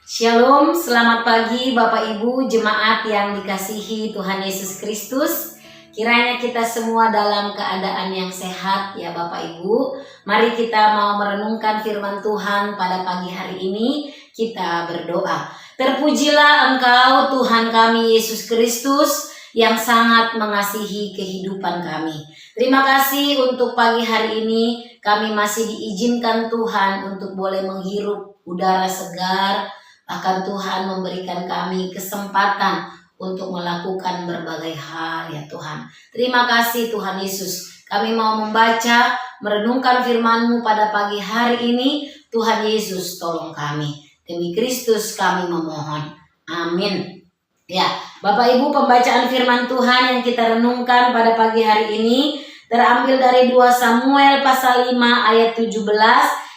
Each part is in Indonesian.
Shalom, selamat pagi Bapak Ibu jemaat yang dikasihi Tuhan Yesus Kristus. Kiranya kita semua dalam keadaan yang sehat ya Bapak Ibu. Mari kita mau merenungkan firman Tuhan pada pagi hari ini. Kita berdoa. Terpujilah Engkau Tuhan kami Yesus Kristus yang sangat mengasihi kehidupan kami. Terima kasih untuk pagi hari ini kami masih diizinkan Tuhan untuk boleh menghirup udara segar. Bahkan Tuhan memberikan kami kesempatan untuk melakukan berbagai hal ya Tuhan. Terima kasih Tuhan Yesus. Kami mau membaca, merenungkan firman-Mu pada pagi hari ini. Tuhan Yesus tolong kami. Demi Kristus kami memohon. Amin. Ya, Bapak Ibu, pembacaan firman Tuhan yang kita renungkan pada pagi hari ini terambil dari 2 Samuel pasal 5 ayat 17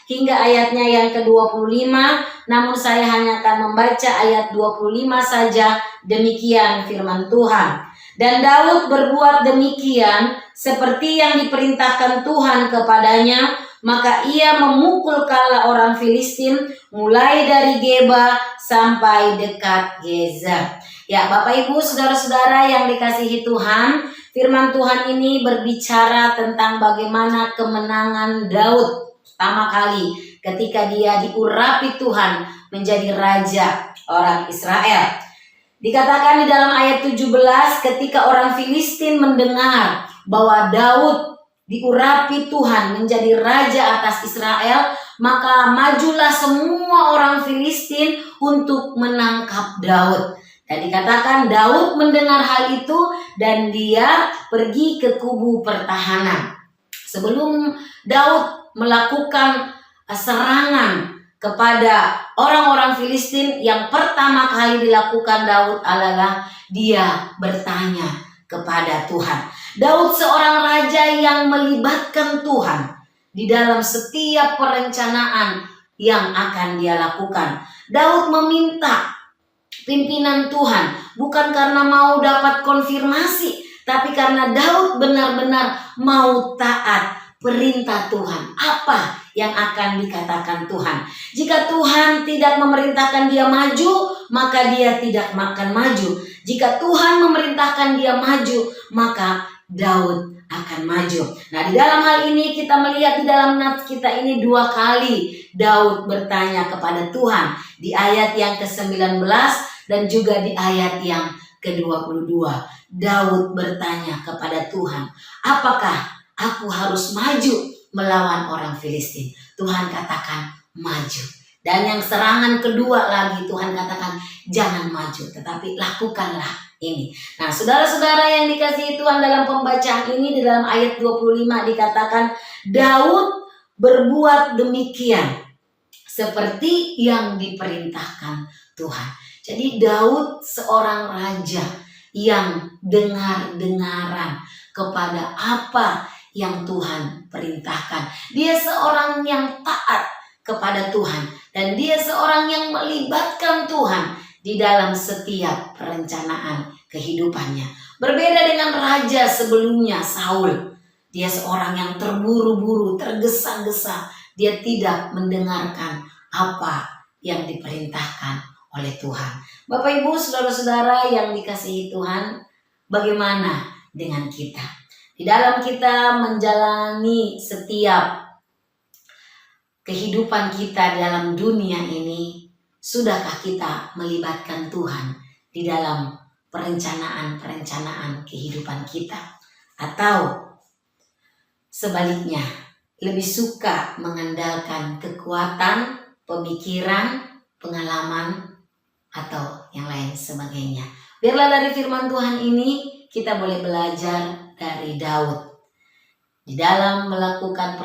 hingga ayatnya yang ke-25, namun saya hanya akan membaca ayat 25 saja. Demikian firman Tuhan. Dan Daud berbuat demikian seperti yang diperintahkan Tuhan kepadanya, maka ia memukul kala orang Filistin mulai dari Geba sampai dekat Geza. Ya Bapak Ibu, saudara-saudara yang dikasihi Tuhan, firman Tuhan ini berbicara tentang bagaimana kemenangan Daud pertama kali ketika dia diurapi Tuhan menjadi raja orang Israel. Dikatakan di dalam ayat 17, ketika orang Filistin mendengar bahwa Daud diurapi Tuhan menjadi raja atas Israel, maka majulah semua orang Filistin untuk menangkap Daud. Dan dikatakan Daud mendengar hal itu dan dia pergi ke kubu pertahanan. Sebelum Daud melakukan serangan kepada orang-orang Filistin, yang pertama kali dilakukan Daud adalah dia bertanya kepada Tuhan. Daud seorang raja yang melibatkan Tuhan di dalam setiap perencanaan yang akan dia lakukan. Daud meminta pimpinan Tuhan bukan karena mau dapat konfirmasi, tapi karena Daud benar-benar mau taat perintah Tuhan. Apa yang akan dikatakan Tuhan? Jika Tuhan tidak memerintahkan dia maju, maka dia tidak akan maju. Jika Tuhan memerintahkan dia maju, maka Daud akan maju. Nah, di dalam hal ini kita melihat di dalam nats kita ini 2 kali Daud bertanya kepada Tuhan. Di ayat yang ke-19 dan juga di ayat yang ke-22. Daud bertanya kepada Tuhan, apakah aku harus maju melawan orang Filistin? Tuhan katakan maju. Dan yang serangan kedua lagi Tuhan katakan jangan maju, tetapi lakukanlah ini. Nah, saudara-saudara yang dikasihi Tuhan, dalam pembacaan ini di dalam ayat 25 dikatakan Daud berbuat demikian seperti yang diperintahkan Tuhan. Jadi Daud seorang raja yang dengar-dengaran kepada apa yang Tuhan perintahkan. Dia seorang yang taat kepada Tuhan dan dia seorang yang melibatkan Tuhan di dalam setiap perencanaan kehidupannya. Berbeda dengan raja sebelumnya, Saul. Dia seorang yang terburu-buru, tergesa-gesa. Dia tidak mendengarkan apa yang diperintahkan oleh Tuhan. Bapak Ibu, saudara-saudara yang dikasihi Tuhan, bagaimana dengan kita? Di dalam kita menjalani setiap kehidupan kita dalam dunia ini, sudahkah kita melibatkan Tuhan di dalam perencanaan kehidupan kita? Atau sebaliknya, lebih suka mengandalkan kekuatan, pemikiran, pengalaman, atau yang lain sebagainya? Biarlah dari firman Tuhan ini kita boleh belajar dari Daud. Di dalam melakukan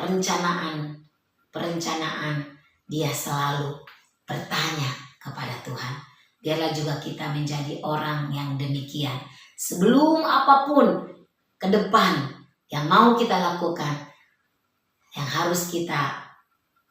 perencanaan, dia selalu bertanya kepada Tuhan. Biarlah juga kita menjadi orang yang demikian. Sebelum apapun ke depan yang mau kita lakukan, yang harus kita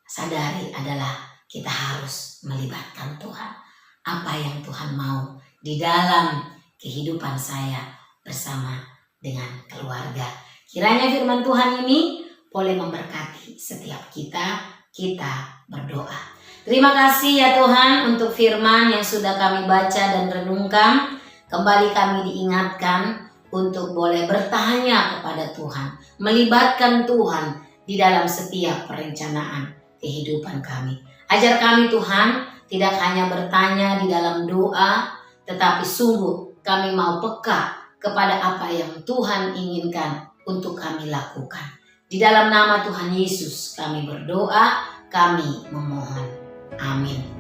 sadari adalah kita harus melibatkan Tuhan. Apa yang Tuhan mau di dalam kehidupan saya bersama dengan keluarga. Kiranya firman Tuhan ini boleh memberkati setiap kita. kita berdoa. Terima kasih ya Tuhan untuk firman yang sudah kami baca dan renungkan. Kembali kami diingatkan untuk boleh bertanya kepada Tuhan, melibatkan Tuhan di dalam setiap perencanaan kehidupan kami. Ajar kami Tuhan, tidak hanya bertanya di dalam doa, tetapi sungguh kami mau peka kepada apa yang Tuhan inginkan untuk kami lakukan. Di dalam nama Tuhan Yesus kami berdoa, kami memohon. Amin.